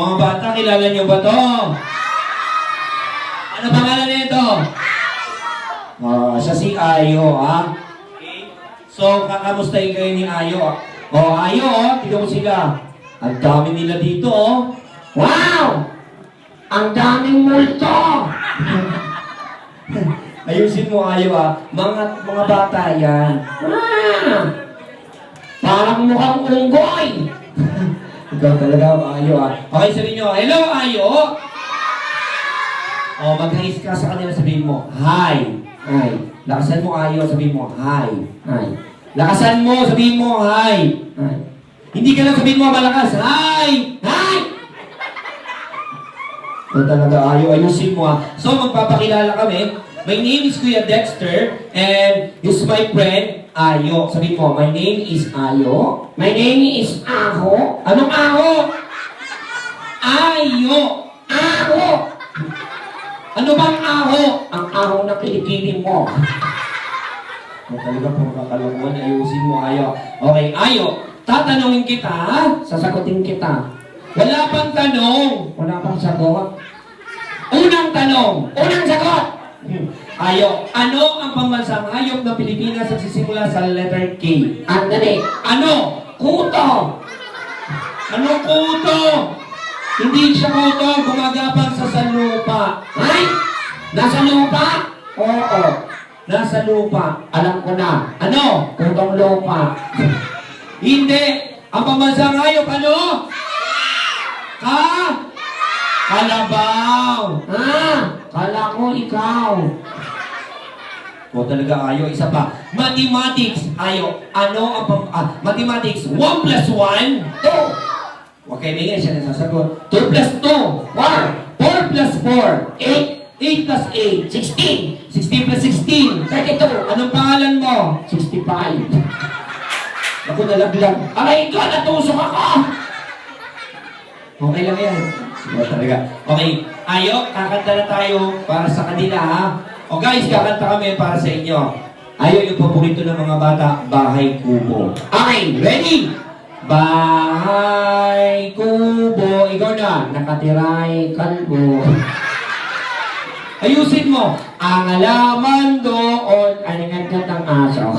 Mga bata, kilala niyo ba to? Ano pangalan nito? Siya si Ayo, ha? Okay. So, kakamustahin kayo ni Ayo. Ayo, tignan mo sila. Ang dami nila dito, oh. Wow! Ang daming multo! Ayusin mo, Ayo, ha? Mga bata yan. Parang mukhang unggoy! Ikaw talaga, Ayo, ha? Okay, sabihin nyo, hello, Ayo! Mag-hi ka sa kanila, sabihin mo, hi! Hi. Lakasan mo, Ayo, sabihin mo, hi! Hi. Lakasan mo, sabihin mo, hi! Hi. Hindi ka lang sabihin mo malakas, hi! Hi! Ito talaga, Ayo, ayusin mo, ha? So, magpapakilala kami. My name is Kuya Dexter, and this is my friend, Ayo. Sabihin mo, my name is Ayo. My name is Aho. Anong Aho? Ayo. Aho. Ano bang Aho? Ang Aho na kilikili mo. Talaga puro kakalamuan, ayusin mo, Ayo. Okay, Ayo, tatanungin kita, ha? Sasagutin kita. Wala pang tanong. Wala pang sagot. Unang tanong. Unang sagot. Ayo, ano ang pambansang hayop ng Pilipinas na sisimula sa letter K? Andali. Ano? Kuto. Ano kuto? Hindi siya kuto, gumagapang sa salupa. Ay? Nasa lupa? Oo. Nasa lupa. Alam ko na. Ano? Kutong lupa. Hindi. Ang pambansang hayop, ano? Kalabaw. Kala ko ikaw. Talaga, Ayo. Isa pa. Mathematics. Ayo. Ano ang mathematics. 1 plus 1? 2. Okay, bigyan siya nasasagot. 2 plus 2. 4. 4 plus 4. 8. 8 plus 8. 16. 16 plus 16. 32. Anong pangalan mo? 65. Ako nalaglag. Aray ko, natusok ako! Okay lang yan. Talaga. Okay. Ayo, kakanta na tayo para sa kanila, ha? Guys, kakanta kami para sa inyo. Ayo, yung paborito ng mga bata, Bahay Kubo. Okay, ready? Bahay Kubo. Ikaw na. Nakatiray kalbo. Ayusin mo. Ang alaman doon, alingat ng aso.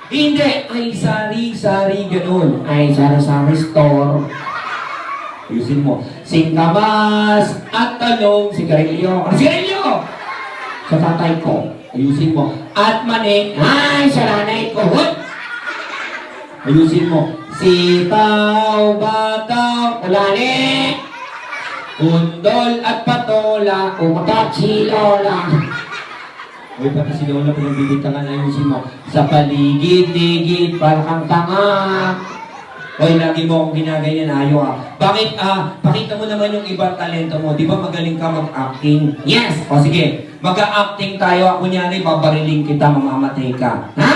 Hindi. Ay, sari-sari ganun. Ay, sari-sari store. Ayusin mo. Singkamas at talong, sigarilyo. Ano sigarilyo? Sa tatay ko. Ayusin mo. At mani. Ay, sa nanay ko. What? Ayusin mo. Sitaw, bataw, ulani. Undol at patola. Umatat si Lola. Uy, pati si Lola pinagbibitangan. Ayusin mo. Sa paligid-ligid, parang kang tanga. Hoy, lagi mo akong ginagayan, Ayo, ha? Bakit, pakita mo naman yung ibang talento mo. Di ba magaling ka mag-acting? Yes! O sige, mag-acting tayo. Kunyari, babariling kita, mamamatay ka. Ha?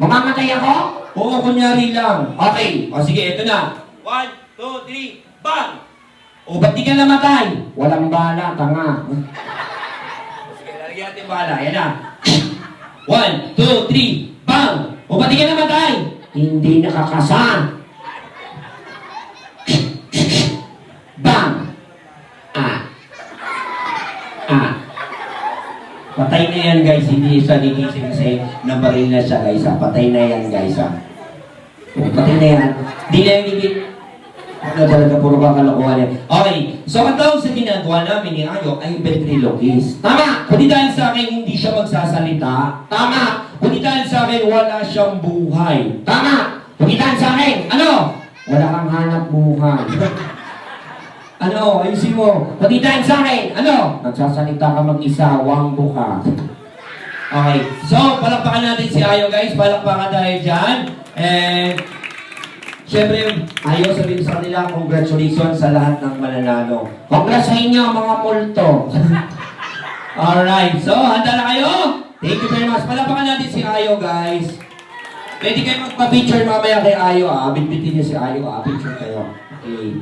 Mamamatay ako? Oo, kunyari lang. Okay. O sige, ito na. 1, 2, 3, bang! O, ba't di ka namatay? Walang bala, tanga. Sige, lalagyan natin bala. Yan na. 1, 2, 3, bang! O, ba't di ka namatay? Hindi nakakasa. Bang! Patay na yan, guys. Hindi siya nigising kasi nabaril na siya, guys. Patay na yan, guys. Patay na yan. Hindi na yung gigit. Ano talaga, puro kakalokohan yan. Okay. So, ang tawag sa ginagawa namin ni Ayo ay ventriloquist. Tama! Kundi dahil sa akin, hindi siya magsasalita. Tama! Kundi dahil sa akin, wala siyang buhay. Tama! Kundi dahil sa akin, ano? Wala kang hanap buhay. Ano? Ayusin mo. Pati dahil sa akin, ano? Nagsasalita ka mag-isa, wangbo ka. Okay. So, palakpakan natin si Ayo, guys. Palakpakan tayo dyan. And, syempre, Ayo, sabihin sa kanila, congratulations sa lahat ng mananalo. Congrats sa inyo, mga multo. Alright. So, handa na kayo? Thank you very much. Palakpakan natin si Ayo, guys. Pwede kayo magpa-picture mamaya kay Ayo, Bitbitin niyo si Ayo, Picture kayo. Okay.